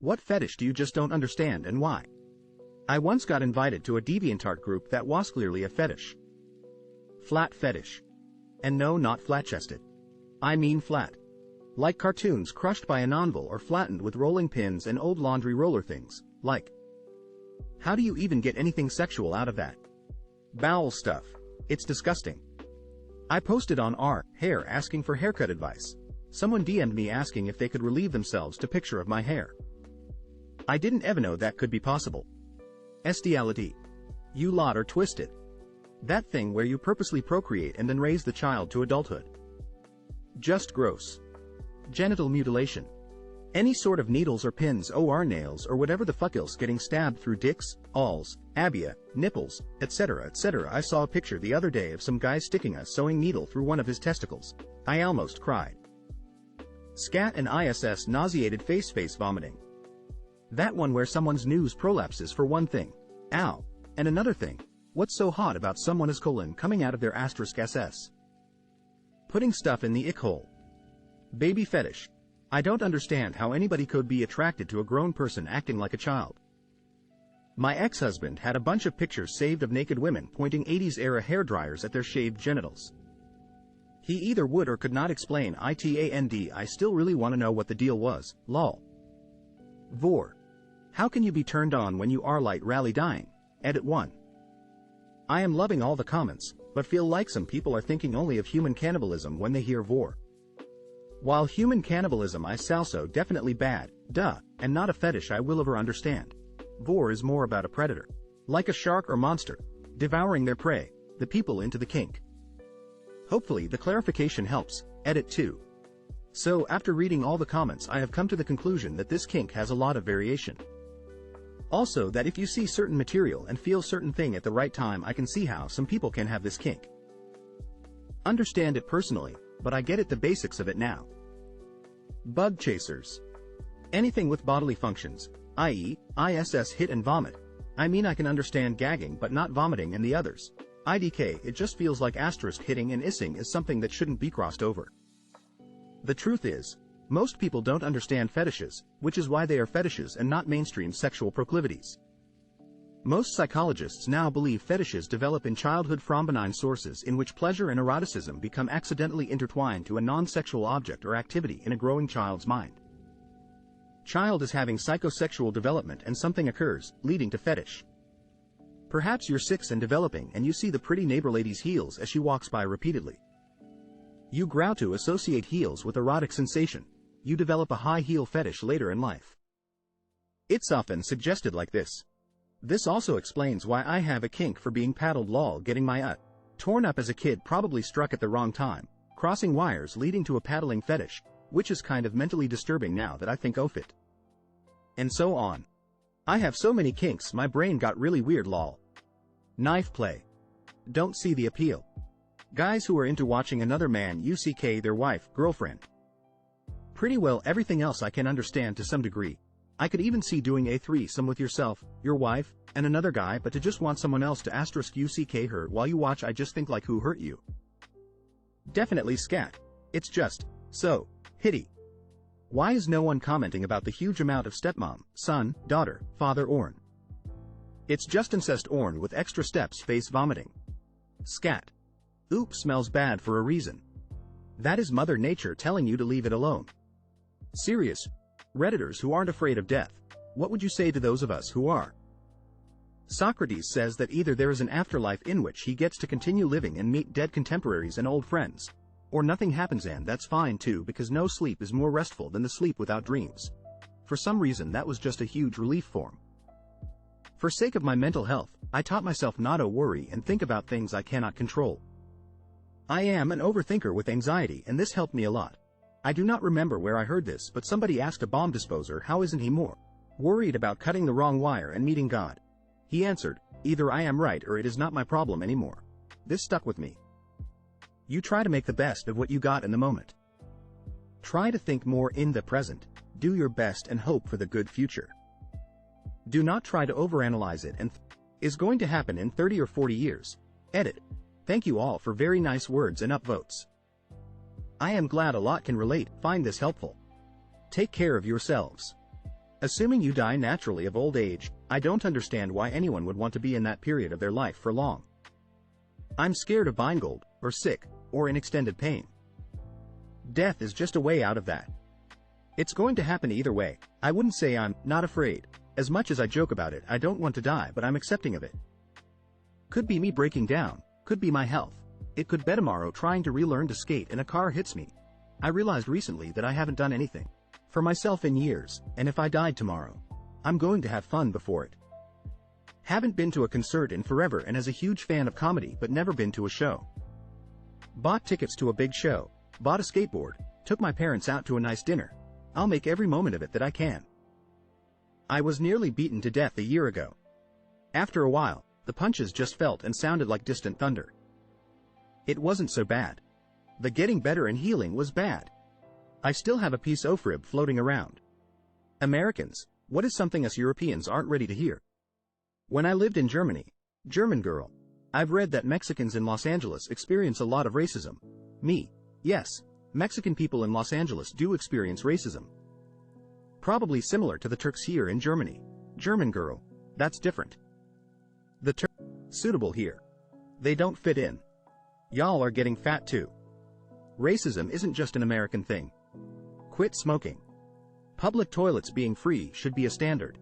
What fetish do you just don't understand and why? I once got invited to a DeviantArt group that was clearly a fetish. Flat fetish. And no, not flat-chested. I mean flat. Like cartoons crushed by an anvil or flattened with rolling pins and old laundry roller things, like. How do you even get anything sexual out of that? Bowel stuff. It's disgusting. I posted on r/hair asking for haircut advice. Someone DM'd me asking if they could relieve themselves to picture of my hair. I didn't ever know that could be possible. Bestiality. You lot are twisted. That thing where you purposely procreate and then raise the child to adulthood. Just gross. Genital mutilation. Any sort of needles or pins or nails or whatever the fuck else getting stabbed through dicks, alls, abia, nipples, etc. etc. I saw a picture the other day of some guy sticking a sewing needle through one of his testicles. I almost cried. Scat and ISS nauseated face vomiting. That one where someone's news prolapses for one thing. Ow. And another thing. What's so hot about someone's colon coming out of their *SS? Putting stuff in the ick hole. Baby fetish. I don't understand how anybody could be attracted to a grown person acting like a child. My ex-husband had a bunch of pictures saved of naked women pointing 80s-era hairdryers at their shaved genitals. He either would or could not explain it. I still really want to know what the deal was, lol. Vor. How can you be turned on when you are light rally dying? Edit 1. I am loving all the comments, but feel like some people are thinking only of human cannibalism when they hear vor. While human cannibalism is also definitely bad, duh, and not a fetish I will ever understand. Vor is more about a predator. Like a shark or monster, devouring their prey, the people into the kink. Hopefully the clarification helps. Edit 2. So after reading all the comments I have come to the conclusion that this kink has a lot of variation. Also that if you see certain material and feel certain thing at the right time I can see how some people can have this kink. Understand it personally, but I get it the basics of it now. Bug chasers. Anything with bodily functions, i.e., ISS hit and vomit. I mean I can understand gagging but not vomiting and the others. IDK it just feels like asterisk hitting and issing is something that shouldn't be crossed over. The truth is, most people don't understand fetishes, which is why they are fetishes and not mainstream sexual proclivities. Most psychologists now believe fetishes develop in childhood from benign sources in which pleasure and eroticism become accidentally intertwined to a non-sexual object or activity in a growing child's mind. Child is having psychosexual development and something occurs, leading to fetish. Perhaps you're 6 and developing and you see the pretty neighbor lady's heels as she walks by repeatedly. You grow to associate heels with erotic sensation. You develop a high heel fetish later in life. It's often suggested like this. This also explains why I have a kink for being paddled lol getting my torn up as a kid probably struck at the wrong time, crossing wires leading to a paddling fetish, which is kind of mentally disturbing now that I think of it. And so on. I have so many kinks my brain got really weird lol. Knife play. Don't see the appeal. Guys who are into watching another man UCK their wife, girlfriend. Pretty well everything else I can understand to some degree. I could even see doing a threesome with yourself, your wife, and another guy, but to just want someone else to *UCK her while you watch I just think like who hurt you. Definitely scat. It's just so hitty. Why is no one commenting about the huge amount of stepmom, son, daughter, father orn? It's just incest orn with extra steps face vomiting. Scat. Oop smells bad for a reason. That is Mother Nature telling you to leave it alone. Serious. Redditors who aren't afraid of death, what would you say to those of us who are? Socrates says that either there is an afterlife in which he gets to continue living and meet dead contemporaries and old friends, or nothing happens and that's fine too because no sleep is more restful than the sleep without dreams. For some reason that was just a huge relief form. For sake of my mental health, I taught myself not to worry and think about things I cannot control. I am an overthinker with anxiety and this helped me a lot. I do not remember where I heard this but somebody asked a bomb disposer how isn't he more worried about cutting the wrong wire and meeting God. He answered, either I am right or it is not my problem anymore. This stuck with me. You try to make the best of what you got in the moment. Try to think more in the present, do your best and hope for the good future. Do not try to overanalyze it and is going to happen in 30 or 40 years. Edit. Thank you all for very nice words and upvotes. I am glad a lot can relate, find this helpful. Take care of yourselves. Assuming you die naturally of old age, I don't understand why anyone would want to be in that period of their life for long. I'm scared of buying gold, or sick, or in extended pain. Death is just a way out of that. It's going to happen either way. I wouldn't say I'm not afraid. As much as I joke about it, I don't want to die, but I'm accepting of it. Could be me breaking down, could be my health. It could be tomorrow trying to relearn to skate and a car hits me. I realized recently that I haven't done anything for myself in years, and if I died tomorrow, I'm going to have fun before it. Haven't been to a concert in forever and as a huge fan of comedy but never been to a show. Bought tickets to a big show, bought a skateboard, took my parents out to a nice dinner. I'll make every moment of it that I can. I was nearly beaten to death a year ago. After a while, the punches just felt and sounded like distant thunder. It wasn't so bad. The getting better and healing was bad. I still have a piece of rib floating around. Americans, what is something us Europeans aren't ready to hear? When I lived in Germany, German girl, I've read that Mexicans in Los Angeles experience a lot of racism. Me, yes, Mexican people in Los Angeles do experience racism. Probably similar to the Turks here in Germany. German girl, that's different. The term suitable here. They don't fit in. Y'all are getting fat too. Racism isn't just an American thing. Quit smoking. Public toilets being free should be a standard.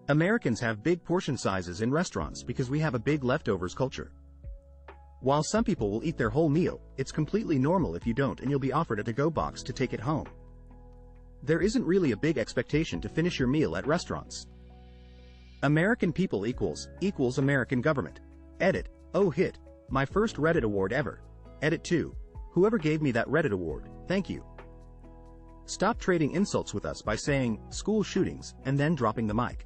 Americans have big portion sizes in restaurants because we have a big leftovers culture. While some people will eat their whole meal, it's completely normal if you don't and you'll be offered a to-go box to take it home. There isn't really a big expectation to finish your meal at restaurants. American people equals American government. Edit, oh hit, my first Reddit award ever. Edit 2, whoever gave me that Reddit award, thank you. Stop trading insults with us by saying, school shootings, and then dropping the mic.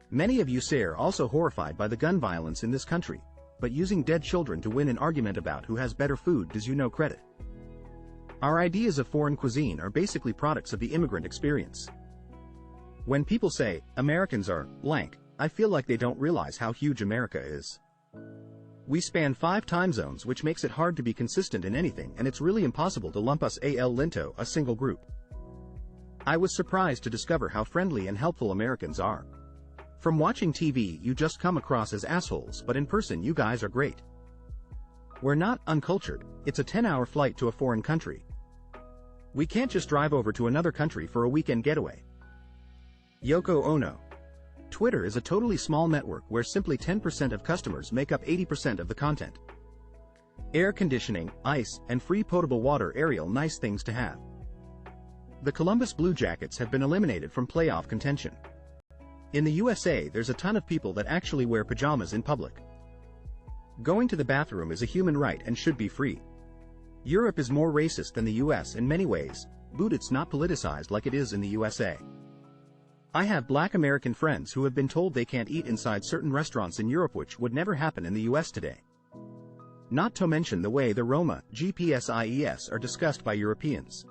Many of you say are also horrified by the gun violence in this country, but using dead children to win an argument about who has better food does you no credit. Our ideas of foreign cuisine are basically products of the immigrant experience. When people say, Americans are blank, I feel like they don't realize how huge America is. We span 5 time zones, which makes it hard to be consistent in anything, and it's really impossible to lump us into a single group. I was surprised to discover how friendly and helpful Americans are. From watching TV, you just come across as assholes, but in person you guys are great. We're not uncultured. It's a 10-hour flight to a foreign country. We can't just drive over to another country for a weekend getaway. Yoko Ono. Twitter is a totally small network where simply 10% of customers make up 80% of the content. Air conditioning, ice, and free potable water. Ariel, nice things to have. The Columbus Blue Jackets have been eliminated from playoff contention. In the USA, there's a ton of people that actually wear pajamas in public. Going to the bathroom is a human right and should be free. Europe is more racist than the US in many ways, but it's not politicized like it is in the USA. I have Black American friends who have been told they can't eat inside certain restaurants in Europe, which would never happen in the US today. Not to mention the way the Roma, GPSIES are discussed by Europeans.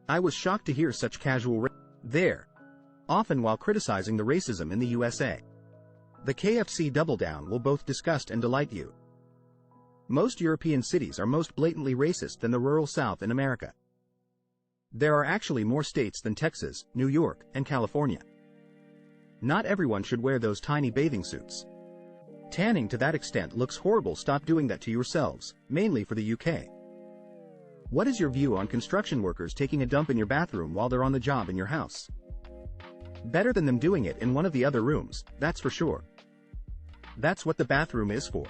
I was shocked to hear such casual there, often while criticizing the racism in the USA. The KFC Double Down will both disgust and delight you. Most European cities are most blatantly racist than the rural South in America. There are actually more states than Texas, New York, and California. Not everyone should wear those tiny bathing suits. Tanning to that extent looks horrible. Stop doing that to yourselves, mainly for the UK. What is your view on construction workers taking a dump in your bathroom while they're on the job in your house? Better than them doing it in one of the other rooms, that's for sure. That's what the bathroom is for.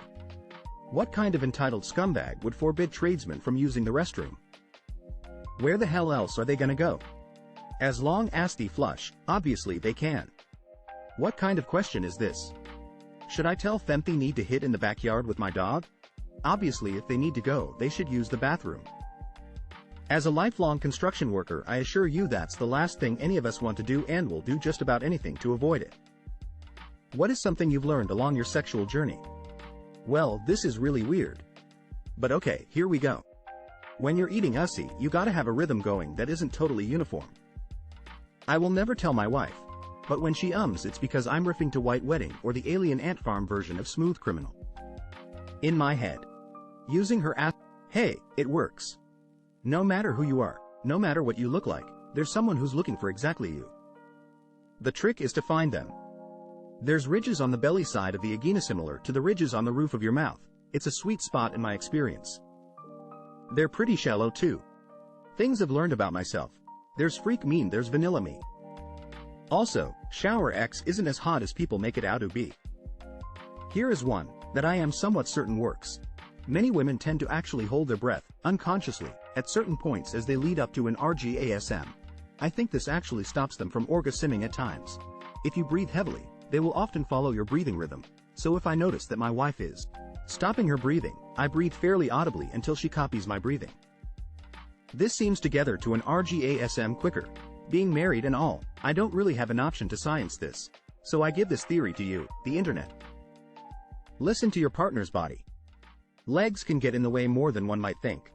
What kind of entitled scumbag would forbid tradesmen from using the restroom? Where the hell else are they gonna go? As long as they flush, obviously they can. What kind of question is this? Should I tell them they need to hit in the backyard with my dog? Obviously if they need to go, they should use the bathroom. As a lifelong construction worker, I assure you that's the last thing any of us want to do, and will do just about anything to avoid it. What is something you've learned along your sexual journey? Well, this is really weird. But okay, here we go. When you're eating ussy, you gotta have a rhythm going that isn't totally uniform. I will never tell my wife, but when she it's because I'm riffing to White Wedding or the Alien Ant Farm version of Smooth Criminal. In my head. Using her ass. Hey, it works. No matter who you are, no matter what you look like, there's someone who's looking for exactly you. The trick is to find them. There's ridges on the belly side of the vagina similar to the ridges on the roof of your mouth. It's a sweet spot in my experience. They're pretty shallow too. Things I've learned about myself. There's freak me, there's vanilla me. Also, shower X isn't as hot as people make it out to be. Here is one that I am somewhat certain works. Many women tend to actually hold their breath, unconsciously, at certain points as they lead up to an orgasm. I think this actually stops them from orgasming at times. If you breathe heavily, they will often follow your breathing rhythm, so if I notice that my wife is stopping her breathing, I breathe fairly audibly until she copies my breathing. This seems together to an orgasm quicker. Being married and all, I don't really have an option to science this, so I give this theory to you, the internet. Listen to your partner's body. Legs can get in the way more than one might think.